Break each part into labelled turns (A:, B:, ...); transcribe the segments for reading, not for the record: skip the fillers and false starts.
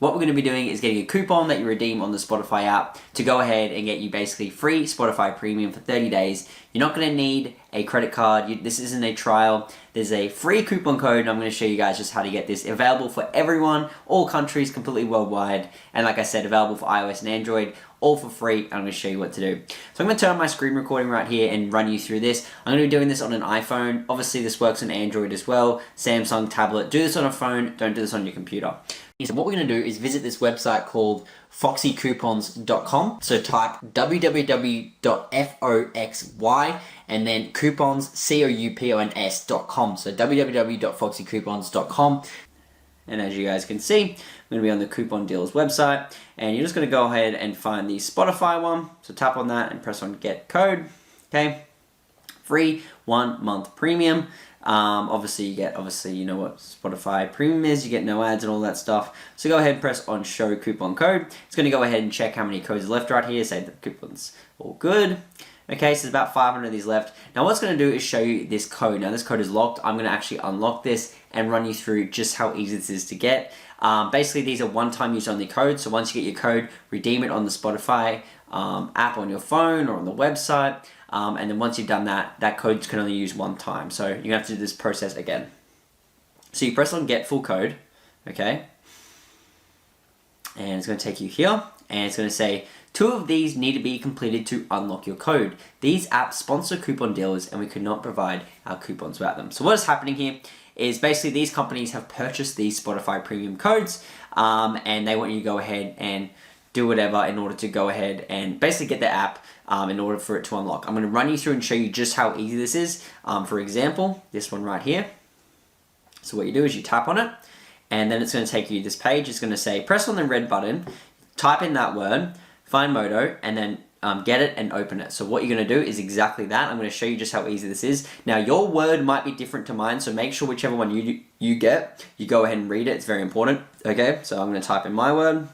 A: What we're going to be doing is getting a coupon that you redeem on the Spotify app to go ahead and get you basically free Spotify Premium for 30 days. You're not going to need a credit card. This isn't a trial. There's a free coupon code, and I'm going to show you guys just how to get this. Available for everyone, all countries, completely worldwide. And like I said, available for iOS and Android, all for free. I'm going to show you what to do. So I'm going to turn on my screen recording right here and run you through this. I'm going to be doing this on an iPhone. Obviously, this works on Android as well. Samsung tablet. Do this on a phone. Don't do this on your computer. So what we're going to do is visit this website called foxycoupons.com. So type www.foxy and then coupons, coupons.com. So www.foxycoupons.com. And as you guys can see, I'm going to be on the Coupon Deals website, and you're just going to go ahead and find the Spotify one. So tap on that and press on Get Code. Okay, free 1 month premium. Obviously you know what Spotify Premium is. You get no ads and all that stuff. So go ahead and press on Show Coupon Code. It's going to go ahead and check how many codes are left right here. Say the coupon's all good. Okay, so there's about 500 of these left. Now what it's going to do is show you this code. Now this code is locked. I'm going to actually unlock this and run you through just how easy this is to get. Basically, these are one-time use only codes. So once you get your code, redeem it on the Spotify app on your phone or on the website. And then once you've done that, that code can only use one time. So you're going to have to do this process again. So you press on Get Full Code, okay? And it's going to take you here. And it's going to say, 2 of these need to be completed to unlock your code. These apps sponsor coupon dealers, and we could not provide our coupons without them. So what is happening here is basically these companies have purchased these Spotify Premium codes, and they want you to go ahead and do whatever in order to go ahead and basically get the app in order for it to unlock. I'm going to run you through and show you just how easy this is. For example, this one right here. So what you do is you tap on it, and then it's going to take you to this page. It's going to say, press on the red button, type in that word, find Modo, and then get it and open it. So what you're going to do is exactly that. I'm going to show you just how easy this is. Now your word might be different to mine, so make sure whichever one you get, you go ahead and read it. It's very important. Okay, so I'm going to type in my word.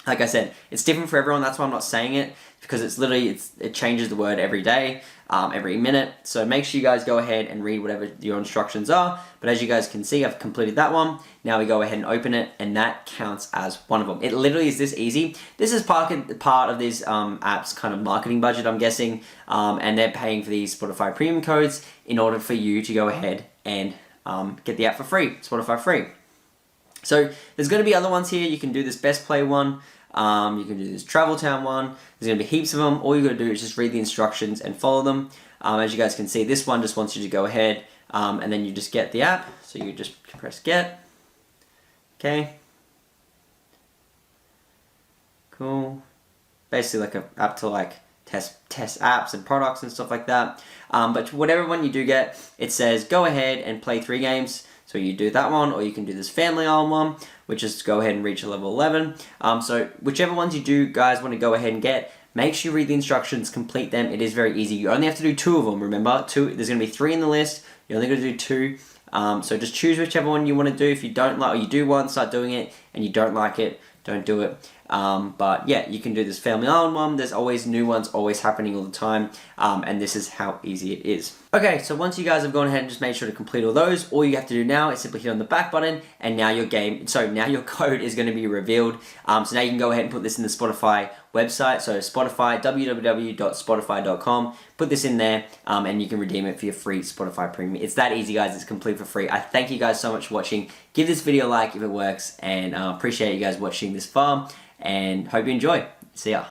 A: Like I said, it's different for everyone. That's why I'm not saying it, because it's literally, it changes the word every day, every minute. So make sure you guys go ahead and read whatever your instructions are. But as you guys can see, I've completed that one. Now we go ahead and open it, and that counts as one of them. It literally is this easy. This is part of this app's kind of marketing budget, I'm guessing. And they're paying for these Spotify Premium codes in order for you to go ahead and get the app for free, Spotify free. So there's going to be other ones here. You can do this Best Play one. You can do this Travel Town one. There's going to be heaps of them. All you got to do is just read the instructions and follow them. As you guys can see, this one just wants you to go ahead and then you just get the app. So you just press Get. Okay. Cool. Basically like an app to like test apps and products and stuff like that. But whatever one you do get, it says go ahead and play 3 games. So you do that one, or you can do this Family Island one, which is go ahead and reach a level 11. So whichever ones you do, guys, want to go ahead and get, make sure you read the instructions, complete them. It is very easy. You only have to do 2 of them, remember? 2. There's going to be 3 in the list. You're only going to do 2. So just choose whichever one you want to do. If you don't like, or you do one, start doing it, and you don't like it, don't do it. But yeah, you can do this Family Island one. There's always new ones always happening all the time. And this is how easy it is. Okay, so once you guys have gone ahead and just made sure to complete all those, all you have to do now is simply hit on the back button, and now your code is going to be revealed. So now you can go ahead and put this in the Spotify website. So Spotify, www.spotify.com. Put this in there, and you can redeem it for your free Spotify Premium. It's that easy, guys. It's complete for free. I thank you guys so much for watching. Give this video a like if it works, and appreciate you guys watching this far, and hope you enjoy. See ya.